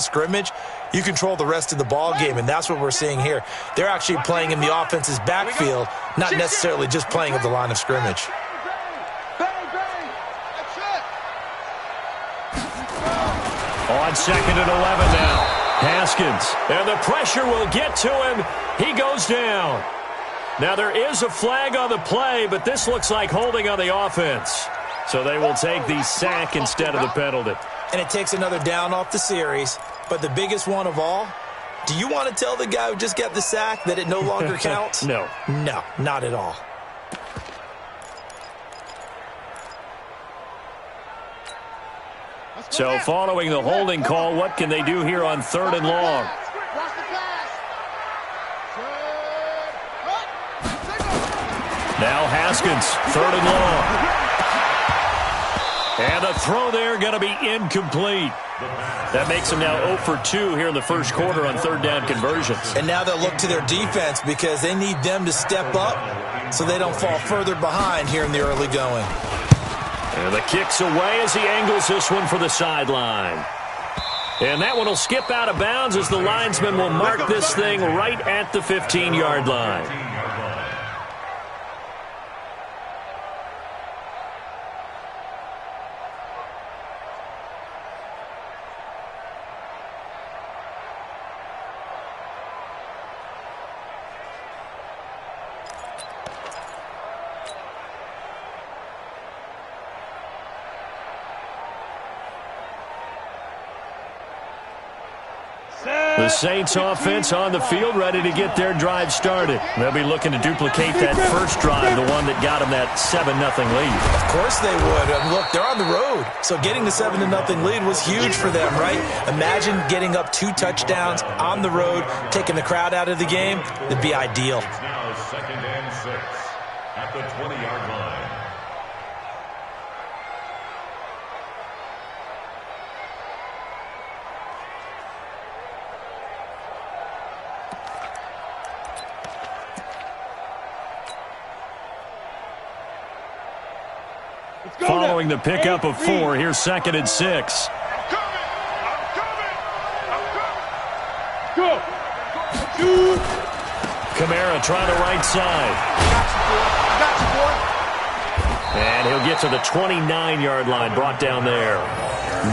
scrimmage, you control the rest of the ball game, and that's what we're seeing here. They're actually playing in the offense's backfield, not necessarily just playing at the line of scrimmage. On 2nd and 11 now. Haskins, and the pressure will get to him. He goes down. Now there is a flag on the play, but this looks like holding on the offense. So they will take the sack instead of the penalty. And it takes another down off the series. But the biggest one of all, do you want to tell the guy who just got the sack that it no longer counts? No. No, not at all. So following the holding call, what can they do here on 3rd and long? Now Haskins, 3rd and long. And the throw there going to be incomplete. That makes them now 0 for 2 here in the first quarter on 3rd down conversions. And now they'll look to their defense because they need them to step up so they don't fall further behind here in the early going. And the kick's away as he angles this one for the sideline. And that one will skip out of bounds as the linesman will mark this thing right at the 15-yard line. The Saints offense on the field, ready to get their drive started. They'll be looking to duplicate that first drive, the one that got them that 7-0 lead. Of course they would. Look, they're on the road, so getting the 7-0 lead was huge for them, right? Imagine getting up 2 touchdowns on the road, taking the crowd out of the game. It'd be ideal. It's now 2nd and 6 at the 20-yard line. Following the pickup of 4, here's 2nd and 6. Kamara trying to right side. And he'll get to the 29-yard line, brought down there.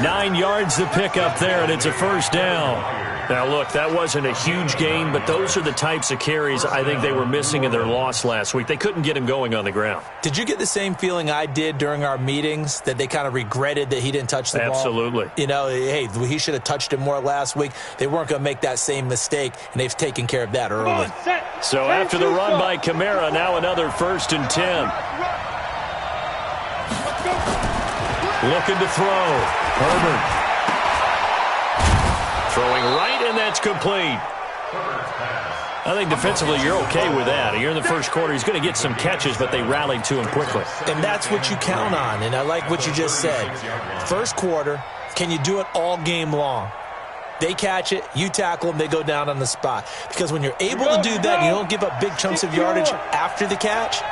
9 yards to pick up there, and it's a first down. Now, look, that wasn't a huge gain, but those are the types of carries I think they were missing in their loss last week. They couldn't get him going on the ground. Did you get the same feeling I did during our meetings, that they kind of regretted that he didn't touch the ball? Absolutely. You know, hey, he should have touched it more last week. They weren't going to make that same mistake, and they've taken care of that early. So after the run by Kamara, now another 1st and 10. Looking to throw. Herbert. Throwing right, and that's complete. I think defensively you're okay with that. Here in the first quarter, he's going to get some catches, but they rallied to him quickly. And that's what you count on, and I like what you just said. First quarter, can you do it all game long? They catch it, you tackle them, they go down on the spot. Because when you're able to do that, you don't give up big chunks of yardage after the catch,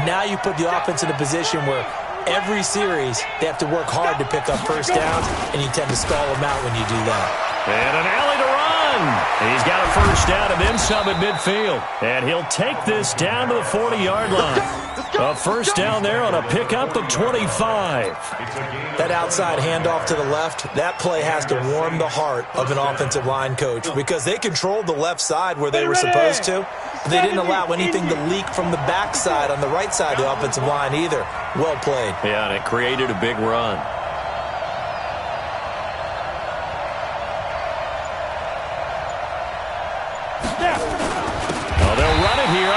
now you put the offense in a position where every series they have to work hard to pick up first downs, and you tend to stall them out when you do that. And an alley to run. He's got a first down and then some at midfield. And he'll take this down to the 40-yard line. A first down there on a pickup of 25. That outside handoff to the left, that play has to warm the heart of an offensive line coach because they controlled the left side where they were supposed to. But they didn't allow anything to leak from the backside on the right side of the offensive line either. Well played. Yeah, and it created a big run.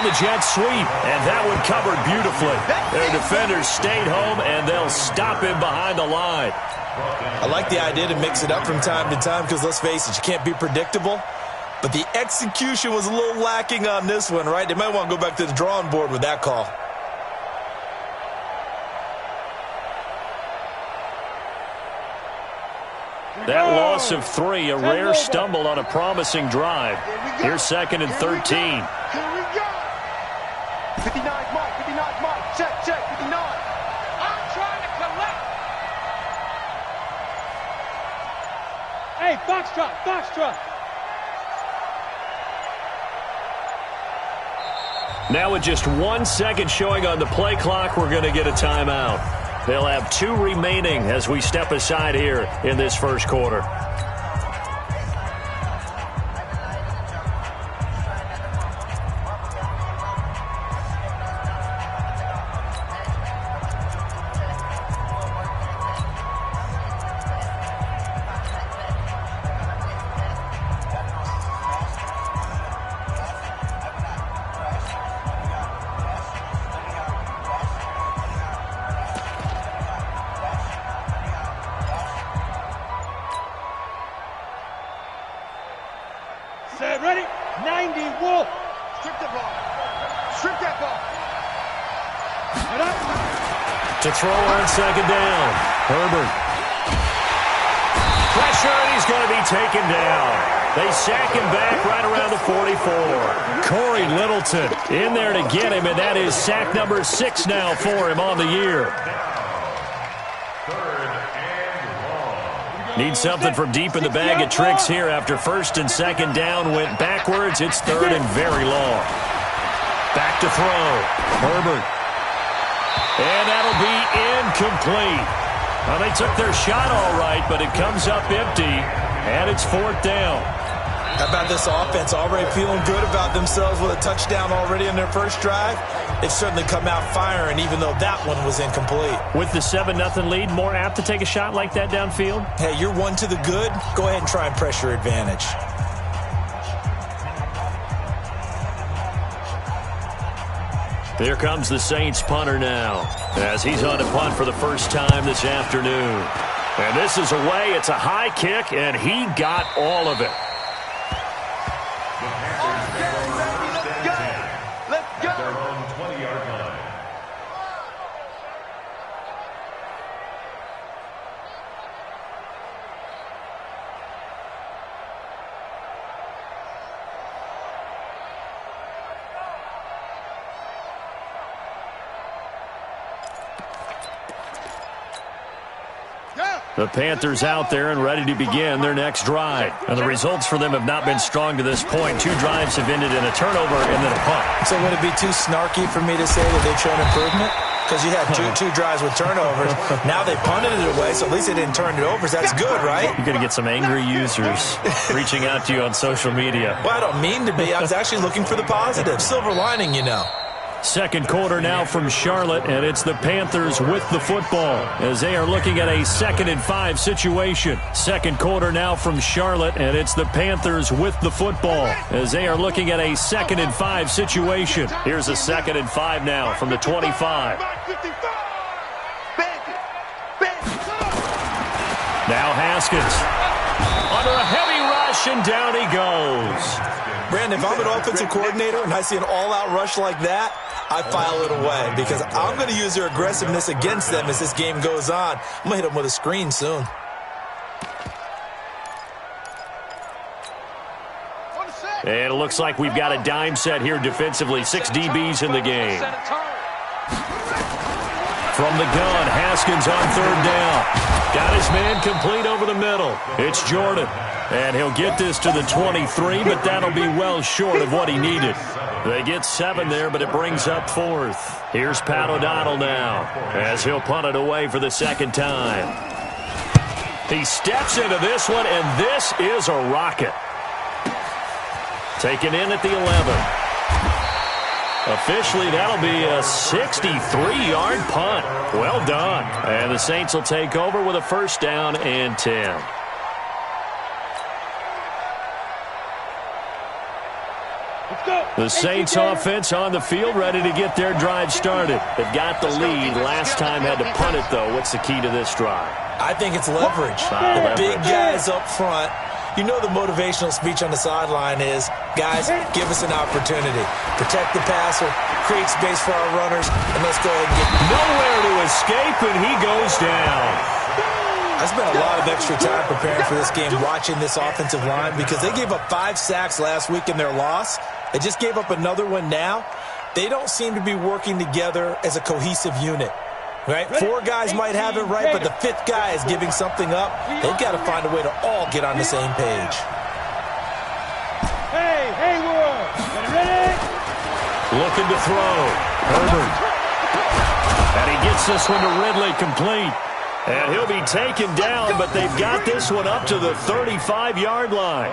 The jet sweep, and that one covered beautifully. Their defenders stayed home, and they'll stop him behind the line. I like the idea to mix it up from time to time because, let's face it, you can't be predictable. But the execution was a little lacking on this one, right? They might want to go back to the drawing board with that call. That loss of 3, a rare stumble on a promising drive. Here's 2nd and 13. 59 mark, 59 mark, check, 59. I'm trying to collect. Hey, Foxtrot, Foxtrot. Now with just 1 second showing on the play clock, we're going to get a timeout. They'll have 2 remaining as we step aside here in this first quarter. Set, ready? 90, Wolf. Strip the ball. Strip that ball. Head up. To throw on second down. Herbert. Pressure, and he's going to be taken down. They sack him back right around the 44. Corey Littleton in there to get him, and that is sack number 6 now for him on the year. Need something from deep in the bag of tricks here after first and second down went backwards. It's third and very long. Back to throw. Herbert. And that'll be incomplete. Well, they took their shot all right, but it comes up empty, and it's 4th down. How about this offense already feeling good about themselves with a touchdown already in their first drive? They've certainly come out firing, even though that one was incomplete. With the 7-0 lead, more apt to take a shot like that downfield? Hey, you're one to the good. Go ahead and try and pressure advantage. Here comes the Saints punter now, as he's on to punt for the first time this afternoon. And this is away. It's a high kick, and he got all of it. The Panthers out there and ready to begin their next drive. And the results for them have not been strong to this point. 2 drives have ended in a turnover and then a punt. So would it be too snarky for me to say that they've shown improvement? Because you had two drives with turnovers. Now they punted it away, so at least they didn't turn it over. So that's good, right? You're going to get some angry users reaching out to you on social media. Well, I don't mean to be. I was actually looking for the positive. Silver lining, you know. Second quarter now from Charlotte, and it's the Panthers with the football as they are looking at a 2nd and 5 situation. Second quarter now from Charlotte, and it's the Panthers with the football as they are looking at a 2nd and 5 situation. Here's a 2nd and 5 now from the 25. Now Haskins under a heavy rush, and down he goes. Brandon, if I'm an offensive coordinator and I see an all-out rush like that, I file it away because I'm going to use their aggressiveness against them as this game goes on. I'm going to hit them with a screen soon. And it looks like we've got a dime set here defensively. 6 DBs in the game. From the gun, Haskins on 3rd down. Got his man complete over the middle. It's Jordan. And he'll get this to the 23, but that'll be well short of what he needed. They get 7 there, but it brings up 4th. Here's Pat O'Donnell now as he'll punt it away for the 2nd time. He steps into this one, and this is a rocket. Taken in at the 11. Officially, that'll be a 63-yard punt. Well done. And the Saints will take over with a 1st down and 10. The Saints offense on the field, ready to get their drive started. They've got the lead. Last time had to punt it, though. What's the key to this drive? I think it's leverage. The big guys up front. You know the motivational speech on the sideline is, guys, give us an opportunity. Protect the passer, create space for our runners, and let's go ahead and get nowhere to escape, and he goes down. I spent a lot of extra time preparing for this game, watching this offensive line, because they gave up 5 sacks last week in their loss. They just gave up another one now. They don't seem to be working together as a cohesive unit. Right? 4 guys might have it right, but the 5th guy is giving something up. They've got to find a way to all get on the same page. Hey, Hayward! Ready? Looking to throw. Herbert. And he gets this one to Ridley complete. And he'll be taken down, but they've got this one up to the 35-yard line.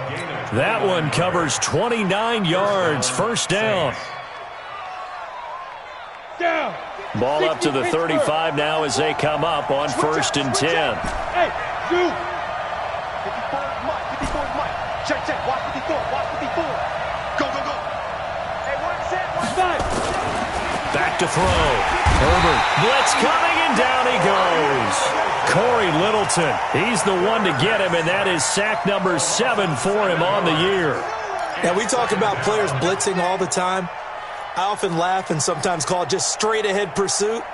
That one covers 29 yards. First down. Down. Ball up to the 35 now as they come up on 1st and 10. Hey, Zoo. 54 is Mike. 54 is Mike. Check. Watch 54. Watch 54. Go. Hey, one set. One side. Back to throw. Herbert. Blitz coming, and down he goes. Corey Littleton. He's the one to get him, and that is sack number 7 for him on the year. Now, we talk about players blitzing all the time. I often laugh and sometimes call it just straight-ahead pursuit.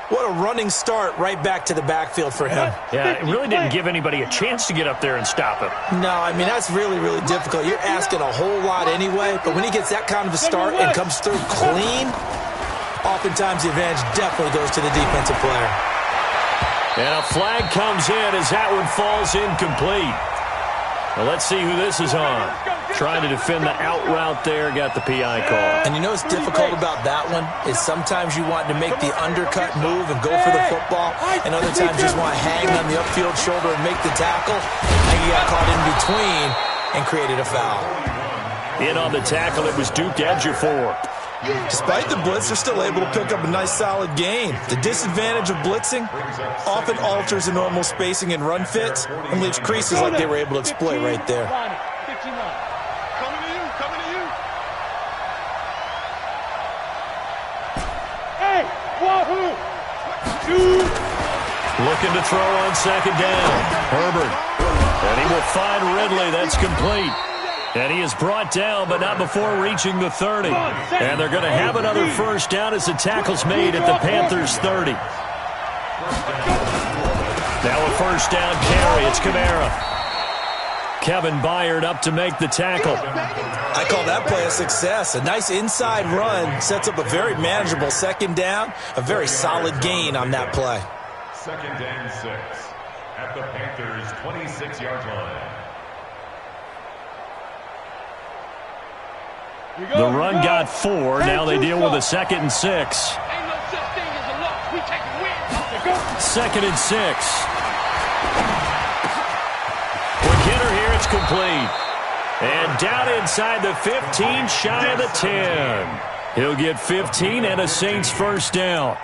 What a running start right back to the backfield for him. Yeah, it really didn't give anybody a chance to get up there and stop him. No, I mean, that's really, really difficult. You're asking a whole lot anyway, but when he gets that kind of a start and comes through clean, oftentimes the advantage definitely goes to the defensive player. And a flag comes in as that one falls incomplete. Well, let's see who this is on. Trying to defend the out route there, got the PI call. And you know what's difficult about that one is sometimes you want to make the undercut move and go for the football, and other times you just want to hang on the upfield shoulder and make the tackle, and you got caught in between and created a foul. In on the tackle, it was Duke Ejiofor. Despite the blitz, they're still able to pick up a nice solid gain. The disadvantage of blitzing often alters the normal spacing and run fits and leaves creases like they were able to exploit right there. Coming to you. Hey, wahoo! Dude. Looking to throw on 2nd down. Herbert. And he will find Ridley. That's complete. And he is brought down, but not before reaching the 30. And they're going to have another first down as the tackle's made at the Panthers' 30. Now a first down carry. It's Kamara. Kevin Byard up to make the tackle. I call that play a success. A nice inside run sets up a very manageable 2nd down. A very solid gain on that play. 2nd and 6 at the Panthers' 26-yard line. The run got 4. Now they deal with a 2nd and 6. Ain't no such thing as a loss. We take a win. 2nd and 6. Quick hitter here. It's complete. And down inside the 15, shy of the 10. He'll get 15 and a Saints first down.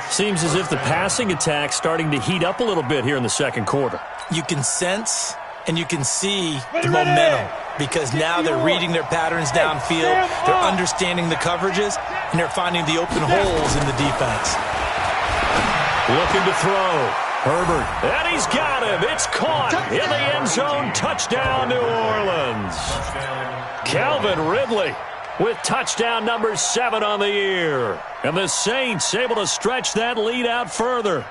Seems as if the passing attack's starting to heat up a little bit here in the 2nd quarter. You can sense and you can see the momentum because now they're reading their patterns downfield, they're understanding the coverages, and they're finding the open holes in the defense. Looking to throw. Herbert. And he's got him. It's caught in the end zone. Touchdown, New Orleans. Calvin Ridley with touchdown number 7 on the year. And the Saints able to stretch that lead out further.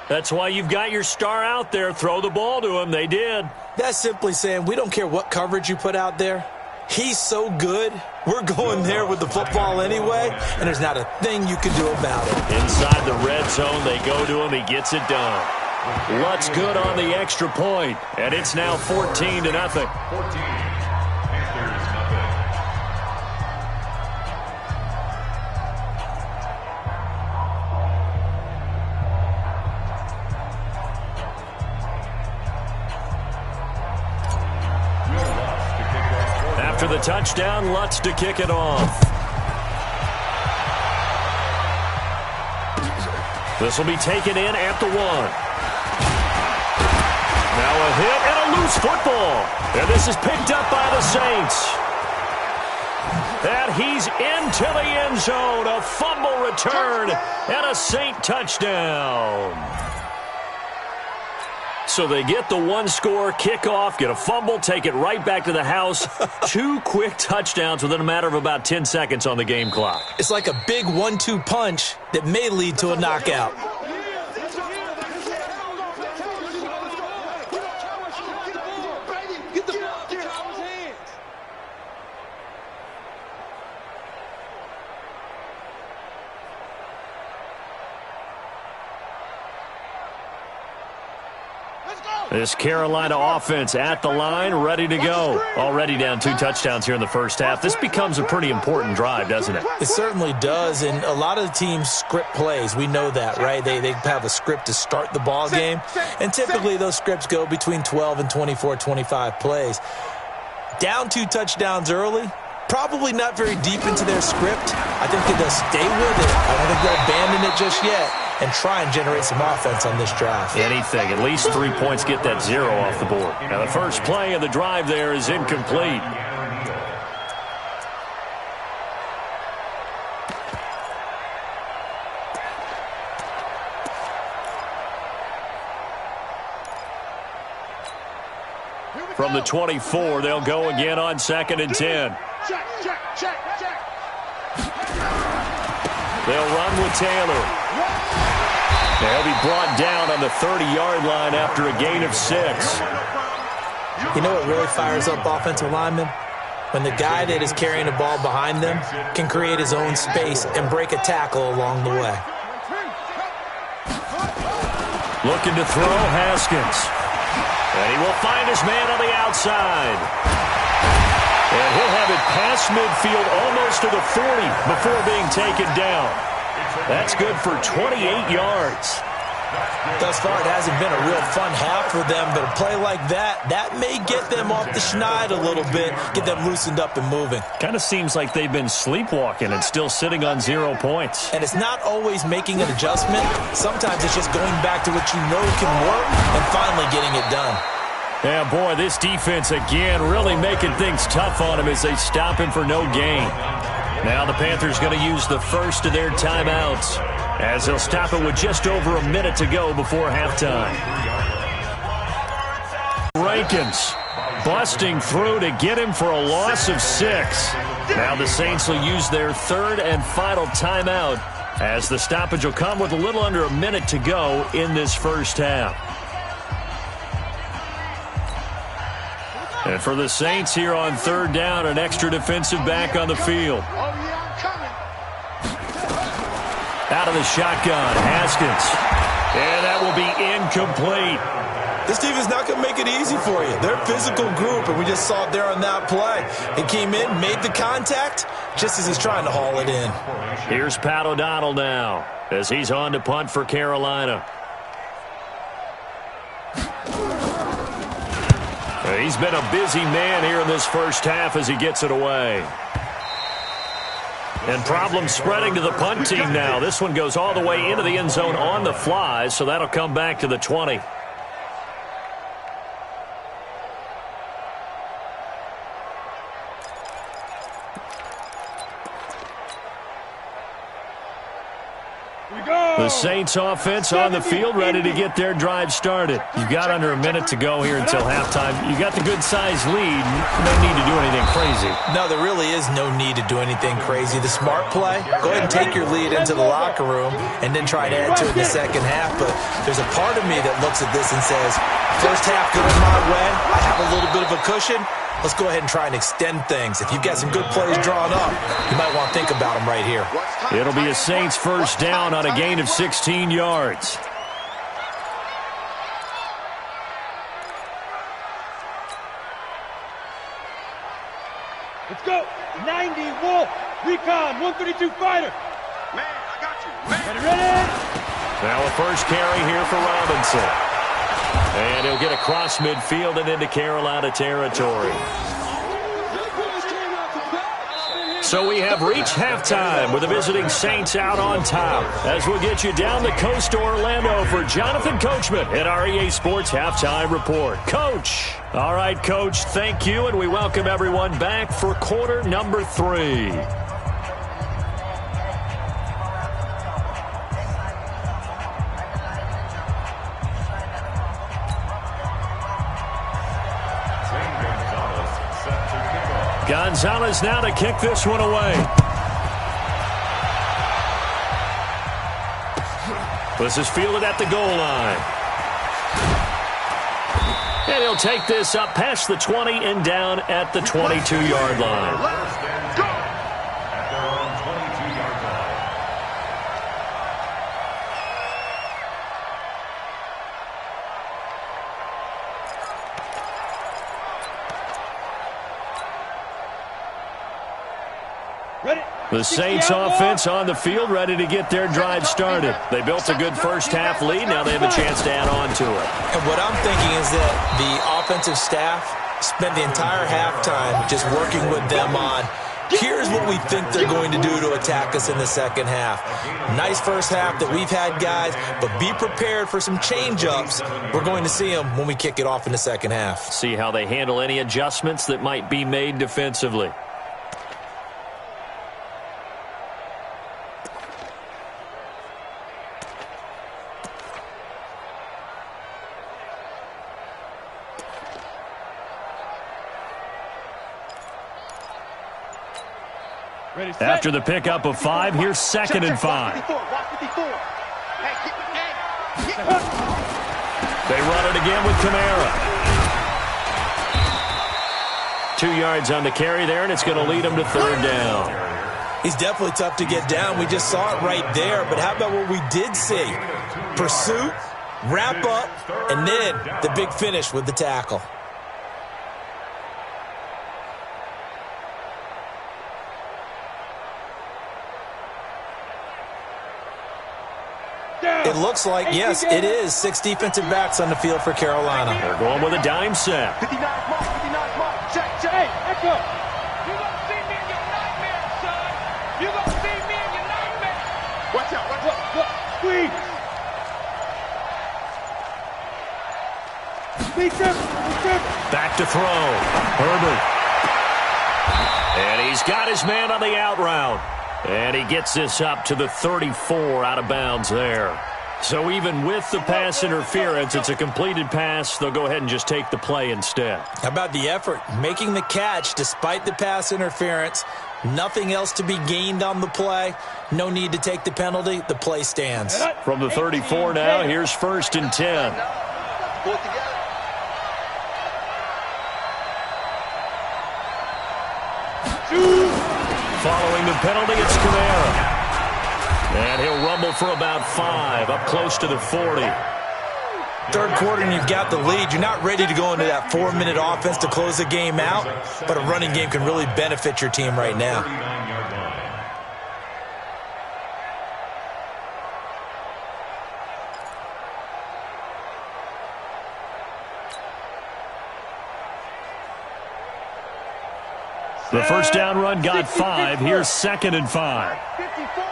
That's why you've got your star out there. Throw the ball to him. They did. That's simply saying we don't care what coverage you put out there. He's so good. We're going there with the football anyway, and there's not a thing you can do about it. Inside the red zone, they go to him. He gets it done. Lutz good on the extra point, and it's now 14-0. 14. Panthers nothing. After the touchdown, Lutz to kick it off. This will be taken in at the 1. Now a hit and a loose football. And this is picked up by the Saints. And he's into the end zone. A fumble return and a Saint touchdown. So they get the 1-score kickoff, get a fumble, take it right back to the house. 2 quick touchdowns within a matter of about 10 seconds on the game clock. It's like a big 1-2 punch that may lead to a knockout. This Carolina offense at the line, ready to go. Already down 2 touchdowns here in the first half. This becomes a pretty important drive, doesn't it? It certainly does, and a lot of the teams script plays. We know that, right? They have a script to start the ball game, and typically those scripts go between 12 and 24, 25 plays. Down 2 touchdowns early, probably not very deep into their script. I think that they'll stay with it. I don't think they'll abandon it just yet and try and generate some offense on this drive. Anything. At least 3 points, get that 0 off the board. Now, the first play of the drive there is incomplete. From the 24, they'll go again on 2nd and 10. They'll run with Taylor. They'll be brought down on the 30-yard line after a gain of 6. You know what really fires up offensive linemen? When the guy that is carrying the ball behind them can create his own space and break a tackle along the way. Looking to throw, Haskins. And he will find his man on the outside. And he'll have it past midfield almost to the 40 before being taken down. That's good for 28 yards. Thus far, it hasn't been a real fun half for them, but a play like that may get them off the schneid a little bit, get them loosened up and moving. Kind of seems like they've been sleepwalking and still sitting on 0 points. And it's not always making an adjustment. Sometimes it's just going back to what you know can work and finally getting it done. Yeah, boy, this defense again really making things tough on him as they stop him for no gain. Now the Panthers going to use the first of their timeouts as they'll stop it with just over a minute to go before halftime. Rankins busting through to get him for a loss of 6. Now the Saints will use their 3rd and final timeout as the stoppage will come with a little under a minute to go in this first half. And for the Saints here on 3rd down, an extra defensive back on the field. Out of the shotgun, Haskins. And that will be incomplete. This team is not going to make it easy for you. They're a physical group, and we just saw it there on that play. He came in, made the contact, just as he's trying to haul it in. Here's Pat O'Donnell now as he's on to punt for Carolina. He's been a busy man here in this first half as he gets it away. And problems spreading to the punt team now. This one goes all the way into the end zone on the fly, so that'll come back to the 20. The Saints offense on the field ready to get their drive started. You've got under a minute to go here until halftime. You got the good-sized lead. No need to do anything crazy. No, there really is no need to do anything crazy. The smart play, go ahead and take your lead into the locker room and then try to add to it in the second half. But there's a part of me that looks at this and says, first half going my way. I have a little bit of a cushion. Let's go ahead and try and extend things. If you've got some good plays drawn up, you might want to think about them right here. It'll be a Saints first down on a gain of 16 yards. Let's go. 90 Wolf. Recon. 132 fighter. Man, I got you. Ready. Now a first carry here for Robinson. And he'll get across midfield and into Carolina territory. So we have reached halftime with the visiting Saints out on top. As we'll get you down the coast to Orlando for Jonathan Coachman at our EA Sports Halftime Report. Coach. All right, Coach, thank you, and we welcome everyone back for quarter number 3. Gonzalez now to kick this one away. This is fielded at the goal line. And he'll take this up past the 20 and down at the 22-yard line. The Saints offense on the field, ready to get their drive started. They built a good first-half lead. Now they have a chance to add on to it. And what I'm thinking is that the offensive staff spent the entire halftime just working with them on, here's what we think they're going to do to attack us in the second half. Nice first half that we've had, guys, but be prepared for some change-ups. We're going to see them when we kick it off in the second half. See how they handle any adjustments that might be made defensively. After the pickup of 5, here's 2nd and 5. They run it again with Kamara. 2 yards on the carry there, and it's going to lead them to 3rd down. He's definitely tough to get down. We just saw it right there. But how about what we did see? Pursuit, wrap up, and then the big finish with the tackle. It looks like, yes, it is 6 defensive backs on the field for Carolina. They're going with a dime set. 59 mark. Check. Hey, echo. You gonna see me in your nightmare, son. You gonna see me in your nightmare. Watch out. Look. Squeeze. Back to throw. Herbert. And he's got his man on the out route. And he gets this up to the 34 out of bounds there. So even with the pass interference, it's a completed pass. They'll go ahead and just take the play instead. How about the effort? Making the catch despite the pass interference. Nothing else to be gained on the play. No need to take the penalty. The play stands. From the 34 now, here's 1st and 10. Following the penalty, it's Kamara. And he'll rumble for about 5, up close to the 40. Third quarter and you've got the lead. You're not ready to go into that 4-minute offense to close the game out, but a running game can really benefit your team right now. The first down run got 5. Here's 2nd and 5. 54.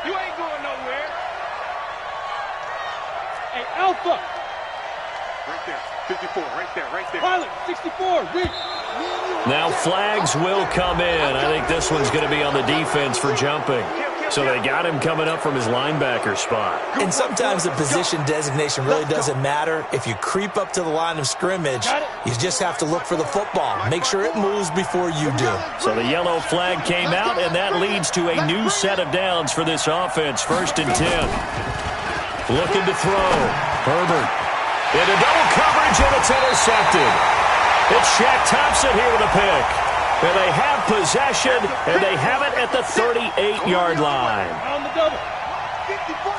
You ain't going nowhere. Hey, Alpha. Right there. 54. Right there. Pilot, 64. Now flags will come in. I think this one's going to be on the defense for jumping. So they got him coming up from his linebacker spot. And sometimes the position designation really doesn't matter. If you creep up to the line of scrimmage, you just have to look for the football. Make sure it moves before you do. So the yellow flag came out, and that leads to a new set of downs for this offense. 1st and 10. Looking to throw. Herbert. Into double coverage, and it's intercepted. It's Shaq Thompson here with a pick. And they have possession, and they have it at the 38-yard line. On the double. 54.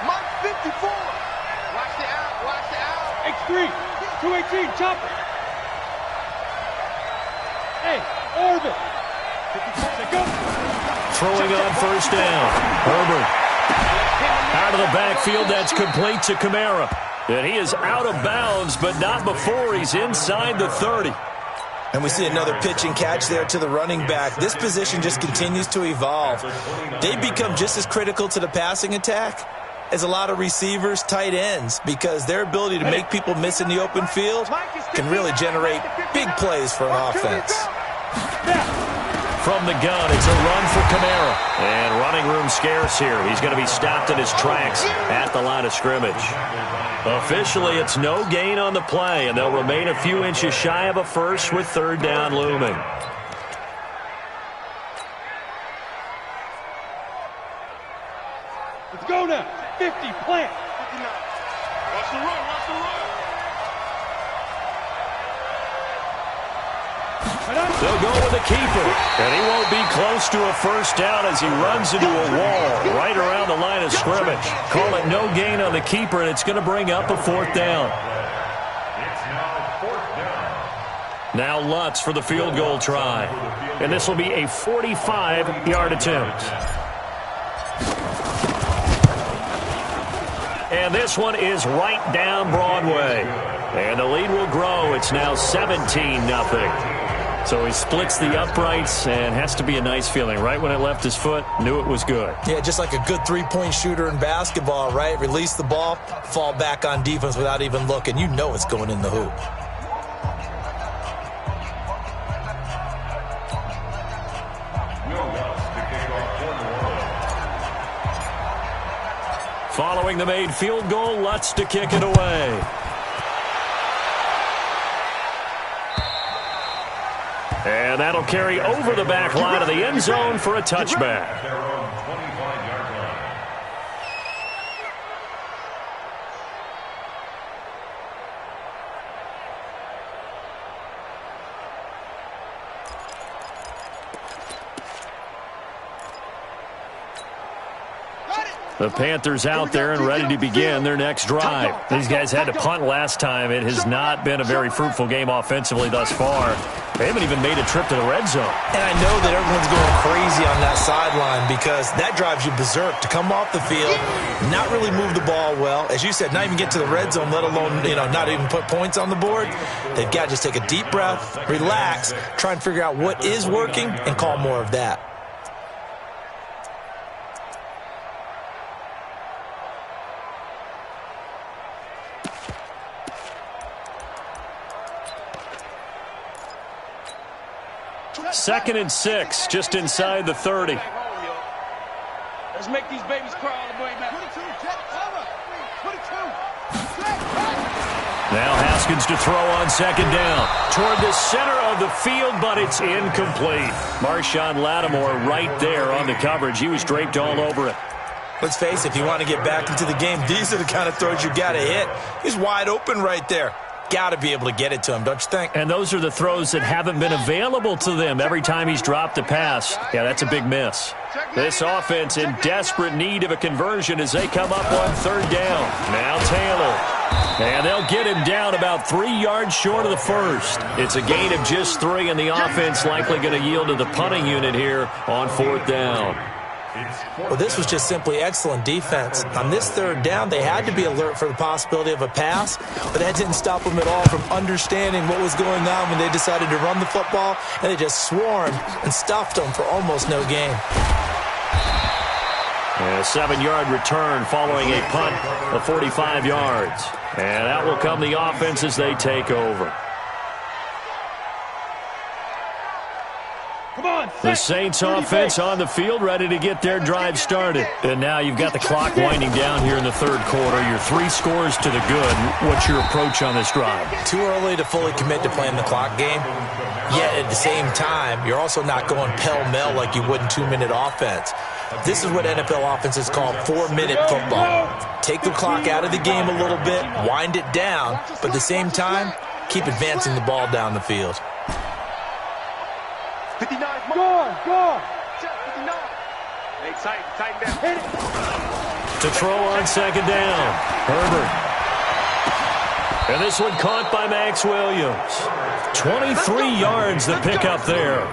Mike 54. Watch the out. X3. 218. Chopper. Hey, Orville. 54. Go. Throwing on 1st down. Herbert. Out of the backfield, that's complete to Kamara. And he is out of bounds, but not before he's inside the 30. And we see another pitch and catch there to the running back. This position just continues to evolve. They become just as critical to the passing attack as a lot of receivers, tight ends, because their ability to make people miss in the open field can really generate big plays for an offense. From the gun, it's a run for Kamara. And running room scarce here. He's going to be stopped in his tracks at the line of scrimmage. Officially, it's no gain on the play, and they'll remain a few inches shy of a first with 3rd down looming. Let's go now. 50, plant. 59. Watch the run. They'll go with the keeper, and he won't be close to a first down as he runs into a wall right around the line of scrimmage. Call it no gain on the keeper, and it's going to bring up a 4th down. It's now 4th down. Now Lutz for the field goal try. And this will be a 45-yard attempt. And this one is right down Broadway. And the lead will grow. It's now 17-0. So he splits the uprights and has to be a nice feeling. Right when it left his foot, knew it was good. Yeah, just like a good three-point shooter in basketball, right? Release the ball, fall back on defense without even looking. You know it's going in the hoop. Following the made field goal, Lutz to kick it away. And that'll carry over the back line of the end zone for a touchback. Their own 25-yard line. The Panthers out there and ready to begin their next drive. These guys had to punt last time. It has not been a very fruitful game offensively thus far. They haven't even made a trip to the red zone. And I know that everyone's going crazy on that sideline because that drives you berserk to come off the field, not really move the ball well. As you said, not even get to the red zone, let alone, not even put points on the board. They've got to just take a deep breath, relax, try and figure out what is working, and call more of that. Second and 6, just inside the 30. Let's make these babies cry all the way back. 22. Now Haskins to throw on second down. Toward the center of the field, but it's incomplete. Marshawn Lattimore right there on the coverage. He was draped all over it. Let's face it, if you want to get back into the game, these are the kind of throws you got to hit. He's wide open right there. Got to be able to get it to him, don't you think? And those are the throws that haven't been available to them every time he's dropped a pass. Yeah, that's a big miss. This offense in desperate need of a conversion as they come up on third down. Now Taylor. And they'll get him down about 3 yards short of the first. It's a gain of just 3, and the offense likely going to yield to the punting unit here on fourth down. Well, this was just simply excellent defense. On this third down, they had to be alert for the possibility of a pass, but that didn't stop them at all from understanding what was going on when they decided to run the football, and they just swarmed and stuffed them for almost no gain. A 7-yard return following a punt of 45 yards. And that will come the offense as they take over. The Saints offense on the field ready to get their drive started. And now you've got the clock winding down here in the third quarter. You're 3 scores to the good. What's your approach on this drive? Too early to fully commit to playing the clock game. Yet at the same time, you're also not going pell-mell like you would in 2-minute offense. This is what NFL offenses call 4-minute football. Take the clock out of the game a little bit, wind it down, but at the same time, keep advancing the ball down the field. 59, go! 59. Hey, tighten down. Hit it. To throw on second down, Herbert. And this one caught by Max Williams. 23 yards the pickup there.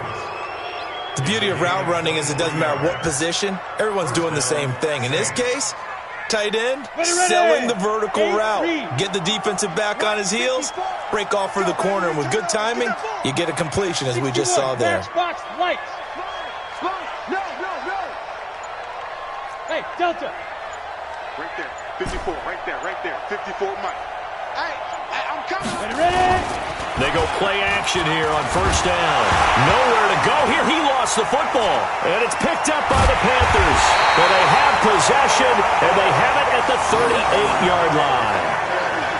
The beauty of route running is it doesn't matter what position. Everyone's doing the same thing. In this case, tight end, selling the vertical route. Get the defensive back on his heels, break off for the corner, and with good timing, you get a completion as we just saw there. Hey, Delta. Right there, 54, right there, 54 Mike. Hey, I'm coming. Ready? They go play action here on first down. Nowhere to go here. He lost the football. And it's picked up by the Panthers. But they have possession, and they have it at the 38-yard line.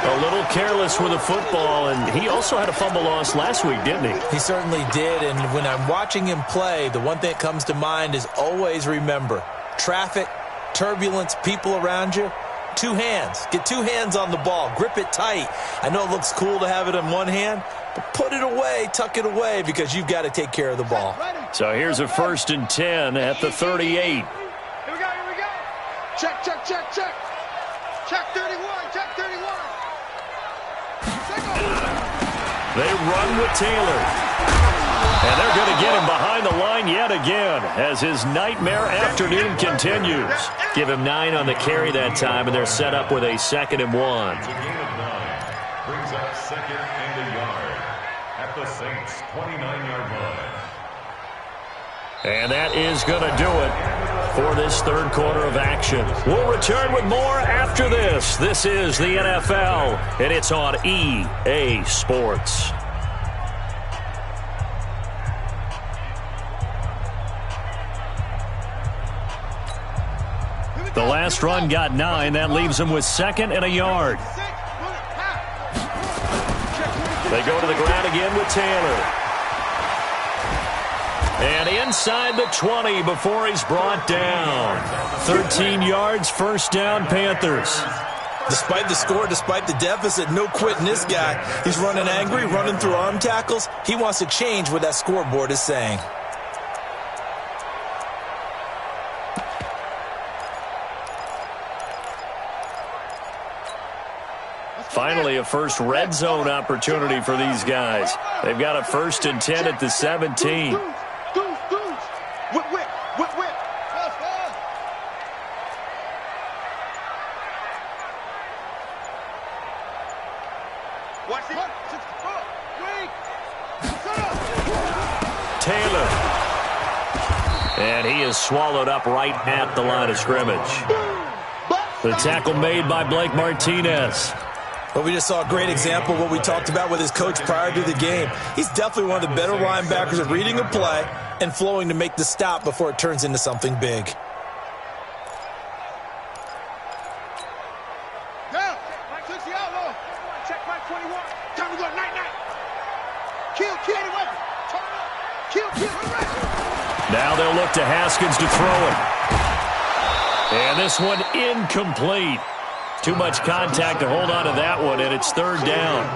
A little careless with the football, and he also had a fumble loss last week, didn't he? He certainly did, and when I'm watching him play, the one thing that comes to mind is always remember, traffic, turbulence, people around you, 2 hands. Get 2 hands on the ball. Grip it tight. I know it looks cool to have it in one hand, but put it away, tuck it away, because you've got to take care of the ball. So here's a 1st and 10 at the 38. Here we go. Check. Check 31, check 31. They run with Taylor. And they're going to get him behind the line yet again as his nightmare afternoon continues. Give him 9 on the carry that time, and they're set up with a 2nd and 1. It's a gain of 9. Brings up 2nd and a yard at the Saints' 29-yard line. And that is going to do it for this third quarter of action. We'll return with more after this. This is the NFL, and it's on EA Sports. The last run got 9. That leaves them with 2nd and a yard. They go to the ground again with Taylor. And inside the 20 before he's brought down. 13 yards, first down, Panthers. Despite the score, despite the deficit, no quitting this guy. He's running angry, running through arm tackles. He wants to change what that scoreboard is saying. Finally, a first red zone opportunity for these guys. They've got a 1st and 10 at the 17. Taylor. And he is swallowed up right at the line of scrimmage. The tackle made by Blake Martinez. But we just saw a great example of what we talked about with his coach prior to the game. He's definitely one of the better linebackers at reading a play and flowing to make the stop before it turns into something big. Now they'll look to Haskins to throw it. And this one incomplete. Too much contact to hold on to that one, and it's 3rd down.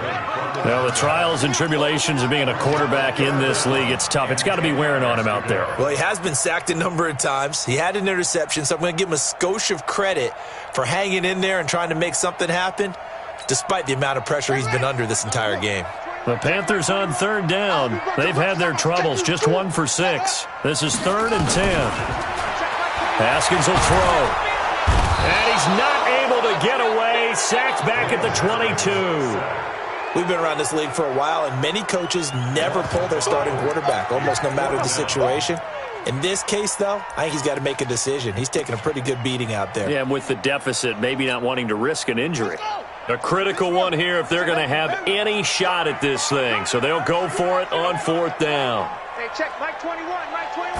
Now, the trials and tribulations of being a quarterback in this league, it's tough. It's got to be wearing on him out there. Well, he has been sacked a number of times. He had an interception, so I'm going to give him a skosh of credit for hanging in there and trying to make something happen, despite the amount of pressure he's been under this entire game. The Panthers on 3rd down. They've had their troubles, just 1 for 6. This is 3rd and 10. Haskins will throw. And he's not able to get away. Sacked back at the 22. We've been around this league for a while, and many coaches never pull their starting quarterback, almost no matter the situation. In this case, though, I think he's got to make a decision. He's taking a pretty good beating out there. Yeah, and with the deficit, maybe not wanting to risk an injury. A critical one here if they're going to have any shot at this thing. So they'll go for it on 4th down. Hey, check, Mike 21, Mike 21.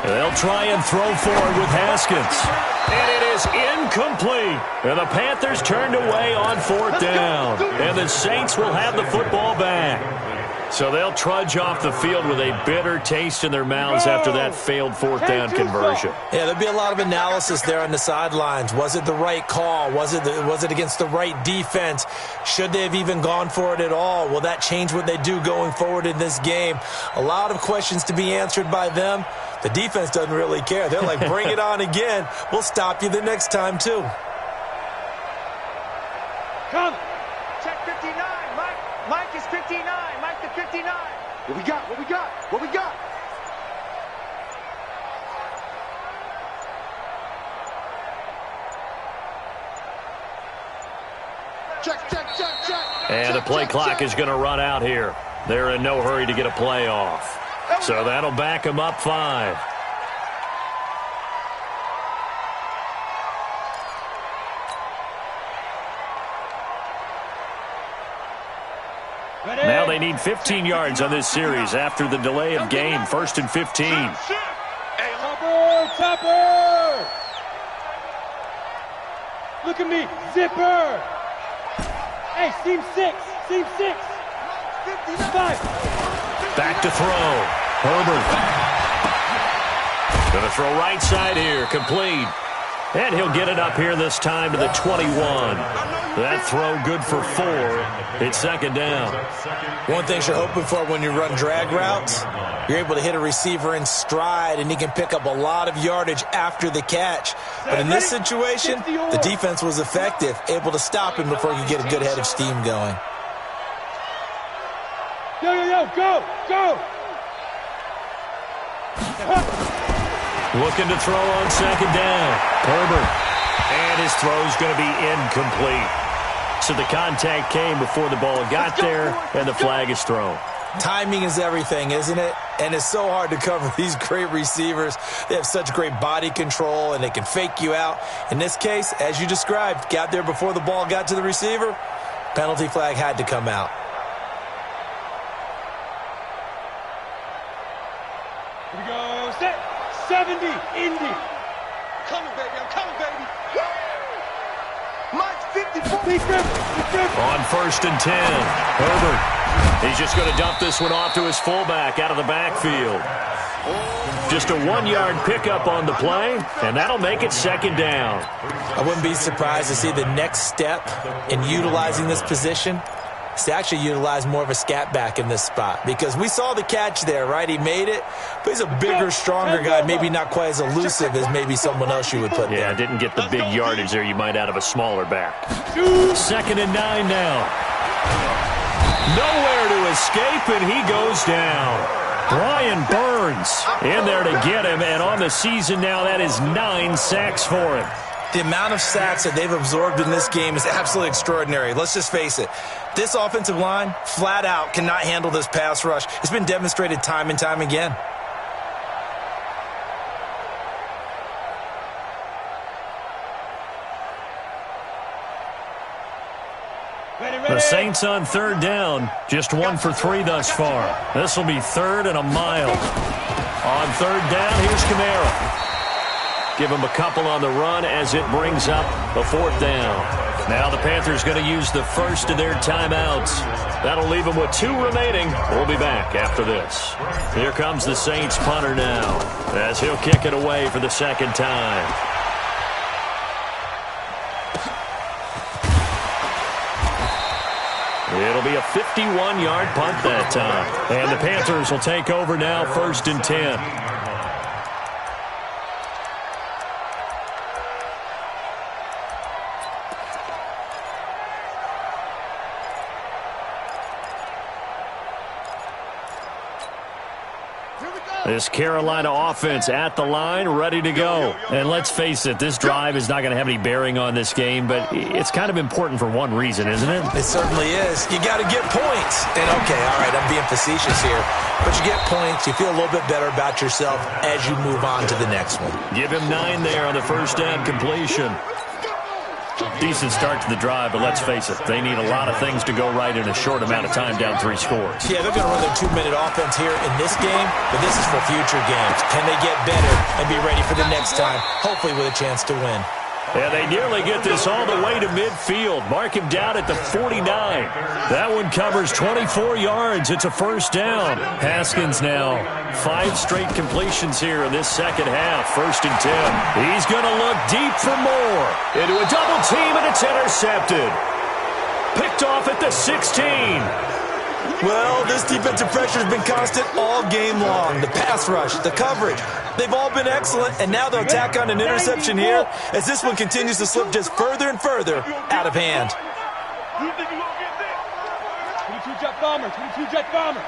They'll try and throw forward with Haskins. And it is incomplete. And the Panthers turned away on 4th down. And the Saints will have the football back. So they'll trudge off the field with a bitter taste in their mouths after that failed 4th down conversion. Yeah, there'll be a lot of analysis there on the sidelines. Was it the right call? Was it against the right defense? Should they have even gone for it at all? Will that change what they do going forward in this game? A lot of questions to be answered by them. The defense doesn't really care. They're like, bring it on again. We'll stop you the next time, too. Come. Check 59. Mike is 59. Mike the 59. What we got? What we got? What we got? Check. And the play clock is going to run out here. They're in no hurry to get a play off. So that'll back them up 5. Now they need 15 yards on this series after the delay of game. 1st and 15. Topper! Look at me, zipper! Hey, seam 6, 55. Back to throw. Herbert. Going to throw right side here. Complete. And he'll get it up here this time to the 21. That throw good for 4. It's 2nd down. One thing you're hoping for when you run drag routes, you're able to hit a receiver in stride, and he can pick up a lot of yardage after the catch. But in this situation, the defense was effective, able to stop him before he could get a good head of steam going. Go, go, go! Looking to throw on second down. Herbert. And his throw's going to be incomplete. So the contact came before the ball got there, and the flag is thrown. Timing is everything, isn't it? And it's so hard to cover these great receivers. They have such great body control, and they can fake you out. In this case, as you described, got there before the ball got to the receiver. Penalty flag had to come out. Here we go, set, 70, Indy. Coming, baby, I'm coming, baby. Mike's 54. On 1st and 10, Herbert. He's just going to dump this one off to his fullback out of the backfield. Just a 1-yard pickup on the play, and that'll make it second down. I wouldn't be surprised to see the next step in utilizing this position is to actually utilize more of a scat back in this spot, because we saw the catch there, right? He made it, but he's a bigger, stronger guy, maybe not quite as elusive as maybe someone else you would put there. Yeah, didn't get the big yardage there you might out of a smaller back. 2nd and 9 now. Nowhere to escape, and he goes down. Brian Burns in there to get him, and on the season now, that is 9 sacks for him. The amount of sacks that they've absorbed in this game is absolutely extraordinary. Let's just face it. This offensive line, flat out, cannot handle this pass rush. It's been demonstrated time and time again. The Saints on 3rd down, just 1 for 3 thus far. This will be 3rd and a mile. On 3rd down, here's Kamara. Give him a couple on the run as it brings up a 4th down. Now the Panthers going to use the first of their timeouts. That'll leave them with 2 remaining. We'll be back after this. Here comes the Saints punter now as he'll kick it away for the 2nd time. It'll be a 51-yard punt that time. And the Panthers will take over now, 1st and 10. This Carolina offense at the line, ready to go. And let's face it, this drive is not going to have any bearing on this game, but it's kind of important for one reason, isn't it? It certainly is. You got to get points. And, okay, all right, I'm being facetious here. But you get points, you feel a little bit better about yourself as you move on to the next one. Give him 9 there on the 1st down completion. Decent start to the drive, but let's face it, they need a lot of things to go right in a short amount of time, down 3 scores. Yeah, they're going to run their 2-minute offense here in this game, but this is for future games. Can they get better and be ready for the next time, hopefully with a chance to win? And they nearly get this all the way to midfield. Mark him down at the 49. That one covers 24 yards. It's a 1st down. Haskins now 5 straight completions here in this second half. 1st and 10. He's going to look deep for more. Into a double team, and it's intercepted. Picked off at the 16. Well, this defensive pressure has been constant all game long. The pass rush, the coverage, they've all been excellent, and now they'll tack on an interception here as this one continues to slip just further and further out of hand. 22-jet bomber, 22-jet bomber.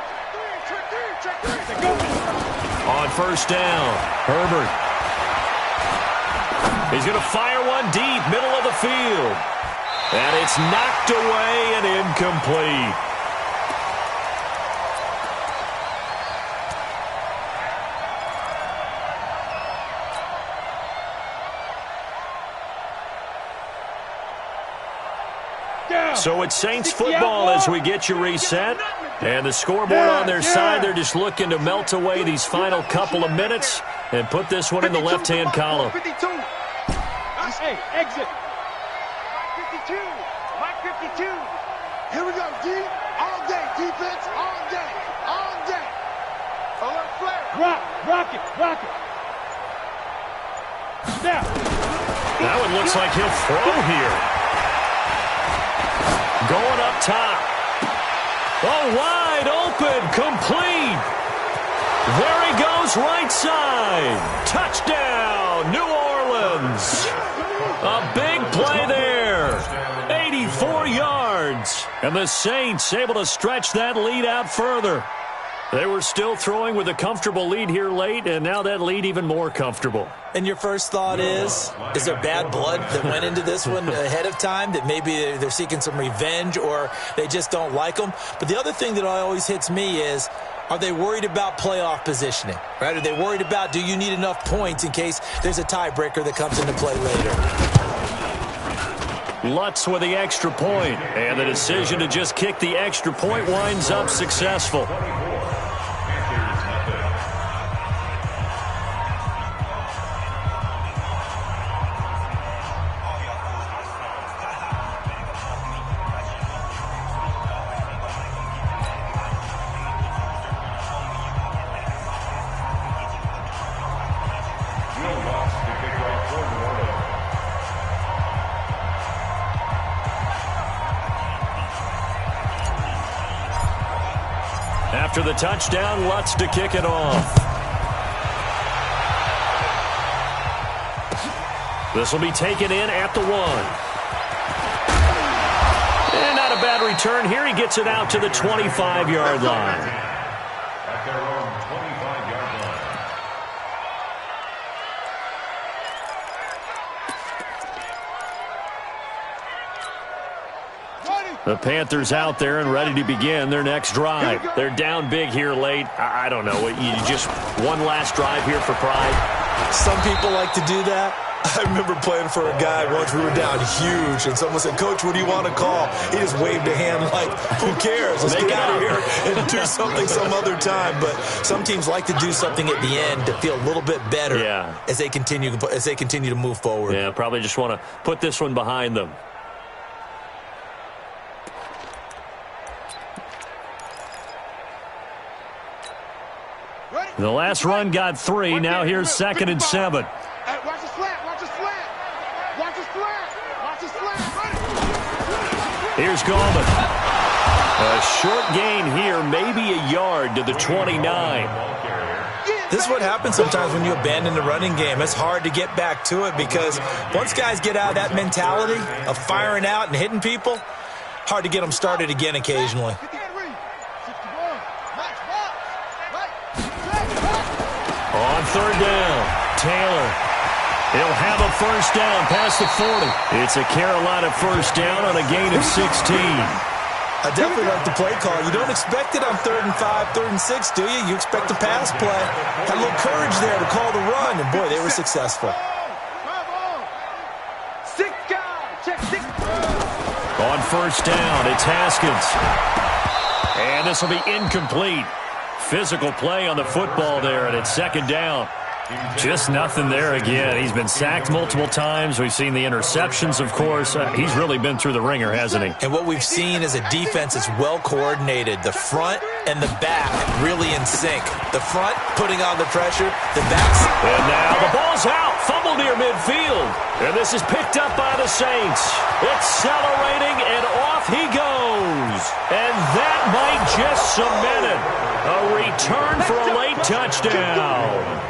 On 1st down, Herbert. He's going to fire one deep, middle of the field. And it's knocked away and incomplete. So it's Saints football as we get you reset. And the scoreboard on their side, they're just looking to melt away these final couple of minutes and put this one in the left-hand column. 52. Hey, exit. Mike 52. Mike 52. Here we go, D. All day. Defense, all day. All day. Alert flare. Rock it. Snap. That one looks like he'll throw here. Going up top. Oh, wide open, complete. There he goes, right side. Touchdown, New Orleans. A big play there. 84 yards. And the Saints able to stretch that lead out further. They were still throwing with a comfortable lead here late, and now that lead even more comfortable. And your first thought is there bad blood that went into this one ahead of time, that maybe they're seeking some revenge or they just don't like them? But the other thing that always hits me is, are they worried about playoff positioning? Right? Are they worried about, do you need enough points in case there's a tiebreaker that comes into play later? Lutz with the extra point, and the decision to just kick the extra point winds up successful. After the touchdown, Lutz to kick it off. This will be taken in at the 1. And not a bad return here. He gets it out to the 25-yard line. At their own 25-yard line. The Panthers out there and ready to begin their next drive. They're down big here late. I don't know. You just one last drive here for pride. Some people like to do that. I remember playing for a guy once. We were down huge, and someone said, "Coach, what do you want to call?" He just waved a hand like, "Who cares? Let's get out of here and do something some other time." But some teams like to do something at the end to feel a little bit better as they continue to move forward. Yeah, probably just want to put this one behind them. The last run got 3. Now here's 2nd and 7. Hey, watch the slant. Watch the slant. Watch the slant. Watch the slant. Here's Gallman. A short gain here, maybe a yard to the 29. This is what happens sometimes when you abandon the running game. It's hard to get back to it because once guys get out of that mentality of firing out and hitting people, hard to get them started again occasionally. On 3rd down, Taylor. He'll have a first down past the 40. It's a Carolina first down on a gain of 16. I definitely like the play call. You don't expect it on 3rd and 5, 3rd and 6, do you? You expect a pass play. Had a little courage there to call the run, and boy, they were successful. On first down, it's Haskins. And this will be incomplete. Physical play on the football there, and it's 2nd down. Just nothing there again. He's been sacked multiple times. We've seen the interceptions, of course. He's really been through the ringer, hasn't he? And what we've seen is a defense that's well coordinated. The front and the back really in sync. The front putting on the pressure, the back's... And now the ball's out. Fumble near midfield. And this is picked up by the Saints. Accelerating, and off he goes. And that might just cement it. A return for a late touchdown.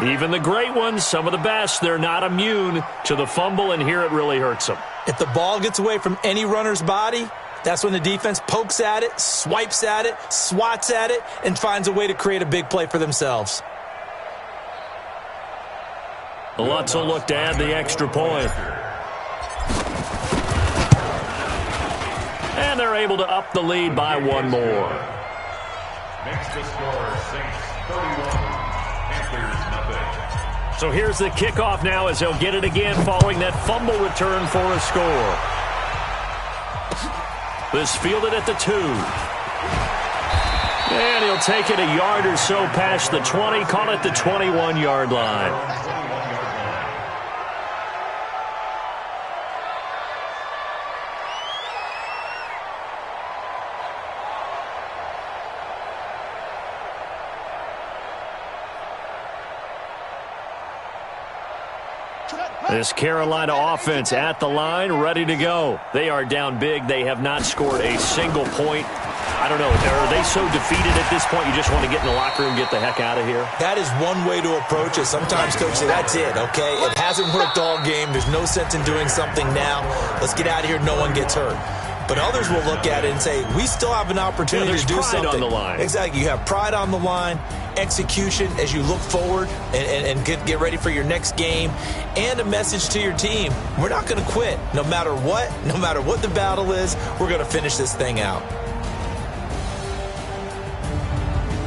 Even the great ones, some of the best, they're not immune to the fumble, and here it really hurts them. If the ball gets away from any runner's body, that's when the defense pokes at it, swipes at it, swats at it, and finds a way to create a big play for themselves. Lutz will look to add the extra point. And they're able to up the lead by 1 more. Makes the score Saints 31. So here's the kickoff now as he'll get it again following that fumble return for a score. This fielded at the 2. And he'll take it a yard or so past the 20, call it the 21-yard line. This Carolina offense at the line, ready to go. They are down big. They have not scored a single point. I don't know. Are they so defeated at this point you just want to get in the locker room and get the heck out of here? That is one way to approach it. Sometimes coaches say, that's it, okay? It hasn't worked all game. There's no sense in doing something now. Let's get out of here. No one gets hurt. But others will look at it and say, we still have an opportunity to do pride something. on the line. Exactly. You have pride on the line, execution as you look forward and get ready for your next game, and a message to your team. We're not going to quit. No matter what the battle is, we're going to finish this thing out.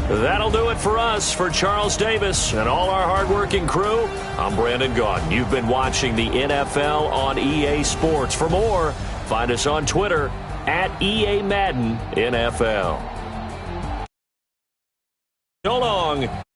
That'll do it for us. For Charles Davis and all our hardworking crew, I'm Brandon Gaudin. You've been watching the NFL on EA Sports. For more, find us on Twitter at EA Madden NFL. So long.